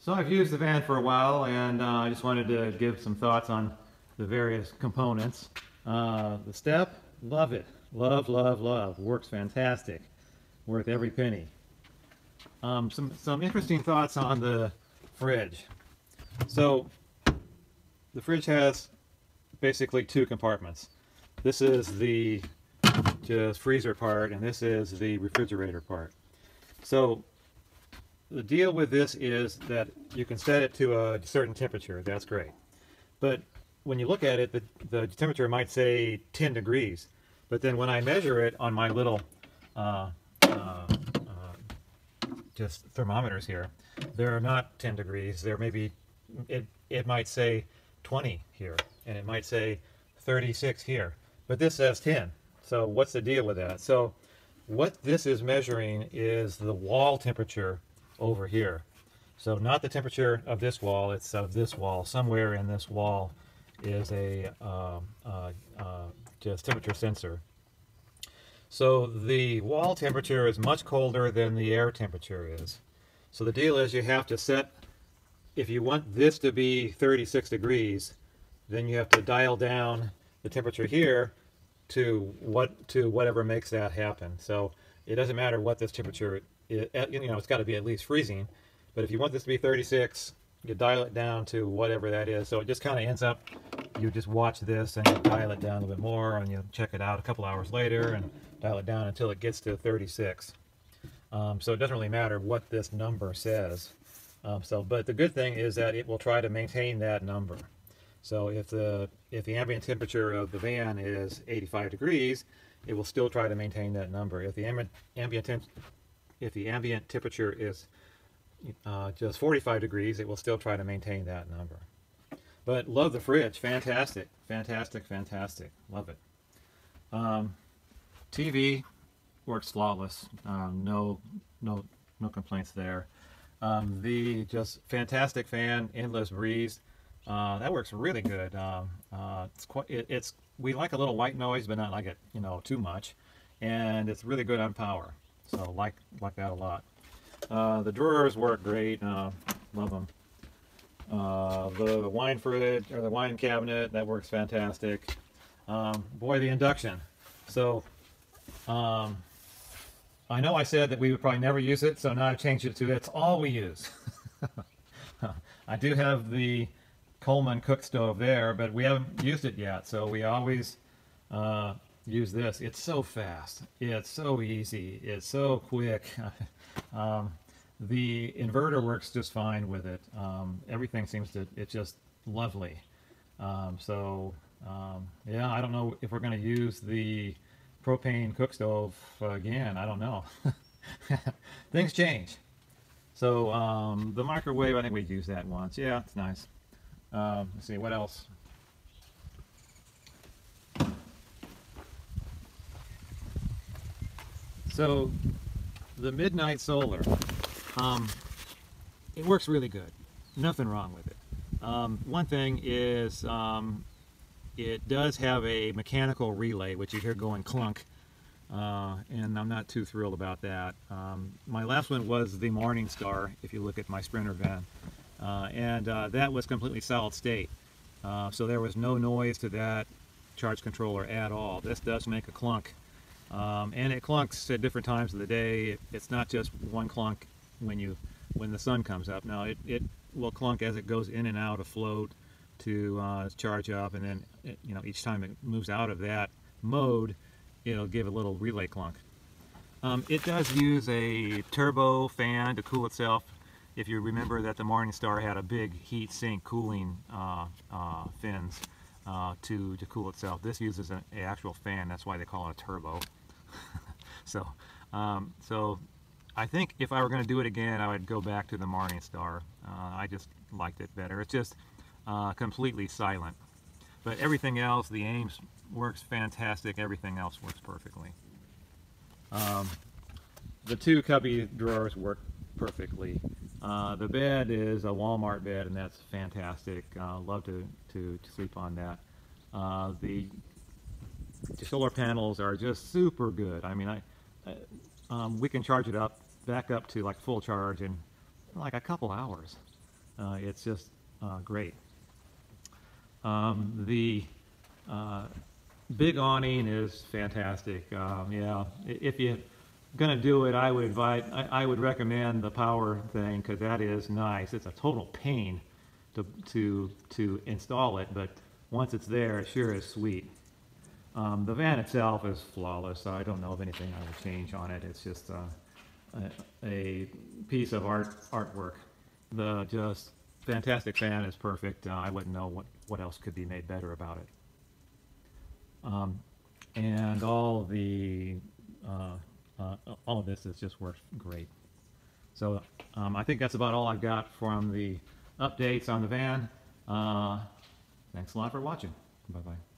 So I've used the van for a while, and I just wanted to give some thoughts on the various components. The step, love it. Love, love, love. Works fantastic. Worth every penny. Some interesting thoughts on the fridge. So the fridge has basically two compartments. This is the just freezer part, and this is the refrigerator part. So the deal with this is that you can set it to a certain temperature. That's great. But when you look at it, the temperature might say 10 degrees. But then when I measure it on my little just thermometers here, they're not 10 degrees. They're maybe, it might say 20 here, and it might say 36 here. But this says 10. So what's the deal with that? So what this is measuring is the wall temperature over here. So not the temperature of this wall, it's of this wall. Somewhere in this wall is a just temperature sensor. So the wall temperature is much colder than the air temperature is. So the deal is you have to set, if you want this to be 36 degrees, then you have to dial down the temperature here to whatever makes that happen. So it doesn't matter what this temperature is, it's got to be at least freezing. But if you want this to be 36, you dial it down to whatever that is. So it just kind of ends up, you just watch this and you dial it down a little bit more, and you check it out a couple hours later and dial it down until it gets to 36. So it doesn't really matter what this number says. But the good thing is that it will try to maintain that number. So if the ambient temperature of the van is 85 degrees, it will still try to maintain that number. If the ambient temperature is just 45 degrees, it will still try to maintain that number. But love the fridge, fantastic, fantastic, fantastic, love it. TV works flawless, no complaints there. The just fantastic fan, endless breeze, that works really good. We like a little white noise, but not like it, too much, and it's really good on power. So like that a lot. The drawers work great, love them. The wine fridge, or the wine cabinet, that works fantastic. Boy, the induction. So I know I said that we would probably never use it, so now I've changed it to it's all we use. I do have the Coleman cook stove there, but we haven't used it yet, so we always use this. It's so fast, it's so easy, it's so quick. The inverter works just fine with it. Everything seems to, it's just lovely. Yeah, I don't know if we're going to use the propane cook stove again. I don't know. Things change. So the microwave, I think we've used that once. Yeah, it's nice. Let's see, what else? So the Midnight Solar, it works really good. Nothing wrong with it. One thing is it does have a mechanical relay, which you hear going clunk, and I'm not too thrilled about that. My last one was the Morning Star, if you look at my Sprinter van, and that was completely solid state. So there was no noise to that charge controller at all. This does make a clunk, and it clunks at different times of the day. It's not just one clunk when the sun comes up. Now it will clunk as it goes in and out of float to charge up, and then each time it moves out of that mode, it'll give a little relay clunk. It does use a turbo fan to cool itself. If you remember that the Morning Star had a big heat sink cooling fins to cool itself. This uses an actual fan. That's why they call it a turbo. So I think if I were going to do it again, I would go back to the Morning Star. I just liked it better. It's just completely silent. But everything else, the Ames works fantastic. Everything else works perfectly. The two cubby drawers work perfectly. The bed is a Walmart bed, and that's fantastic. Love to sleep on that. The solar panels are just super good. I mean, we can charge it up back up to like full charge in like a couple hours. It's just great. The big awning is fantastic. Yeah, if you're gonna do it, I would recommend the power thing, because that is nice. It's a total pain to install it, but once it's there, it sure is sweet. The van itself is flawless. I don't know of anything I would change on it. It's just a piece of artwork. The just fantastic fan is perfect. I wouldn't know what else could be made better about it. And all of this has just worked great. So I think that's about all I've got from the updates on the van. Thanks a lot for watching. Bye-bye.